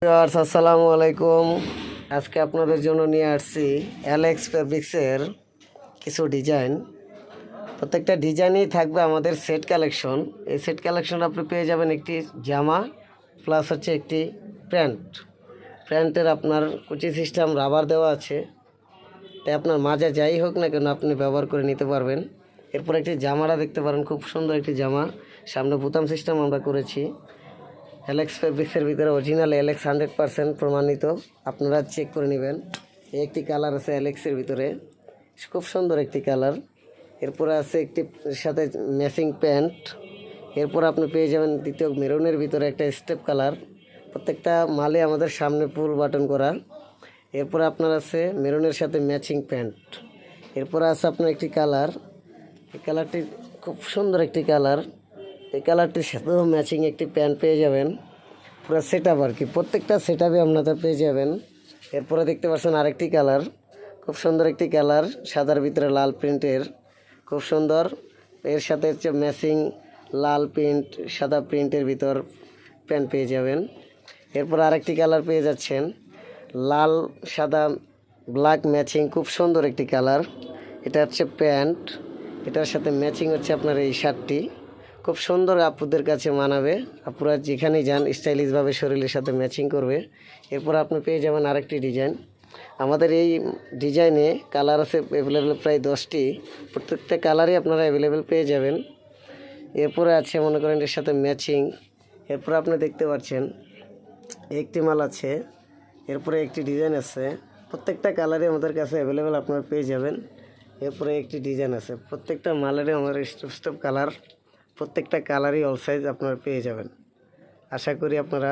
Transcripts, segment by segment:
Viewers, আসসালামু আলাইকুম। আজকে আপনাদের জন্য নিয়ে আসছি অ্যালেক্স ফেব্রিক্সের কিছু ডিজাইন। প্রত্যেকটা ডিজাইনই থাকবে আমাদের সেট কালেকশন। এই সেট কালেকশন আপনি পেয়ে যাবেন একটি জামা প্লাস হচ্ছে একটি প্যান্টের আপনার কুচি সিস্টেম রাবার দেওয়া আছে, তাই আপনার মাঝে যাই হোক না কেন আপনি ব্যবহার করে নিতে পারবেন। এরপর একটি জামাটা দেখতে পারেন, খুব সুন্দর একটি জামা, সামনে বোতাম সিস্টেম আমরা করেছি। অ্যালেক্স ফেব্রিক্সের ভিতরে অরিজিনাল অ্যালেক্স 100% প্রমাণিত, আপনারা চেক করে নেবেন। এই একটি কালার আছে অ্যালেক্সের ভিতরে, খুব সুন্দর একটি কালার। এরপরে আছে একটি সাথে ম্যাচিং প্যান্ট। এরপর আপনি পেয়ে যাবেন দ্বিতীয় মেরুনের ভিতরে একটা স্টেপ কালার। প্রত্যেকটা মালে আমাদের সামনে ফুল বাটন করা। এরপর আপনার আছে মেরুনের সাথে ম্যাচিং প্যান্ট। এরপর আছে আপনার একটি কালার, এই কালারটি খুব সুন্দর একটি কালার। এই কালারটির সাথেও ম্যাচিং একটি প্যান্ট পেয়ে যাবেন, পুরো সেট আপ আর কি, প্রত্যেকটা সেট আপে আপনারা পেয়ে যাবেন। এরপরে দেখতে পাচ্ছেন আরেকটি কালার, খুব সুন্দর একটি কালার, সাদার ভিতরে লাল প্রিন্টের, খুব সুন্দর। এর সাথে হচ্ছে ম্যাচিং লাল প্রিন্ট সাদা প্রিন্টের ভিতর প্যান্ট পেয়ে যাবেন। এরপর আরেকটি কালার পেয়ে যাচ্ছেন লাল সাদা ব্ল্যাক ম্যাচিং, খুব সুন্দর একটি কালার। এটা হচ্ছে প্যান্ট, এটার সাথে ম্যাচিং হচ্ছে আপনার এই শার্টটি, খুব সুন্দর, আপুদের কাছে মানাবে। আপুরা যেখানেই যান স্টাইলিশভাবে শরীরের সাথে ম্যাচিং করবে। এরপর আপনি পেয়ে যাবেন আরেকটি ডিজাইন। আমাদের এই ডিজাইনে কালার আছে অ্যাভেলেবেল প্রায় 10টি, প্রত্যেকটা কালারই আপনারা অ্যাভেলেবেল পেয়ে যাবেন। এরপরে আছে মনে করেন এর সাথে ম্যাচিং। এরপরে আপনি দেখতে পাচ্ছেন একটি মাল আছে, এরপরে একটি ডিজাইন আছে, প্রত্যেকটা কালারই আমাদের কাছে অ্যাভেলেবেল আপনারা পেয়ে যাবেন। এরপরে একটি ডিজাইন আছে, প্রত্যেকটা মালেরই আমাদের স্টেপ কালার, প্রত্যেকটা কালারই অল সাইজ আপনারা পেয়ে যাবেন। আশা করি আপনারা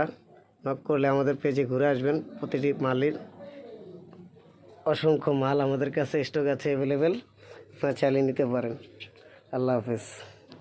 নক করলে আমাদের পেজে ঘুরে আসবেন। প্রতিটি মালের অসংখ্য মাল আমাদের কাছে স্টক আছে অ্যাভেলেবেল, আপনারা চালিয়ে নিতে পারেন। আল্লাহ হাফেজ।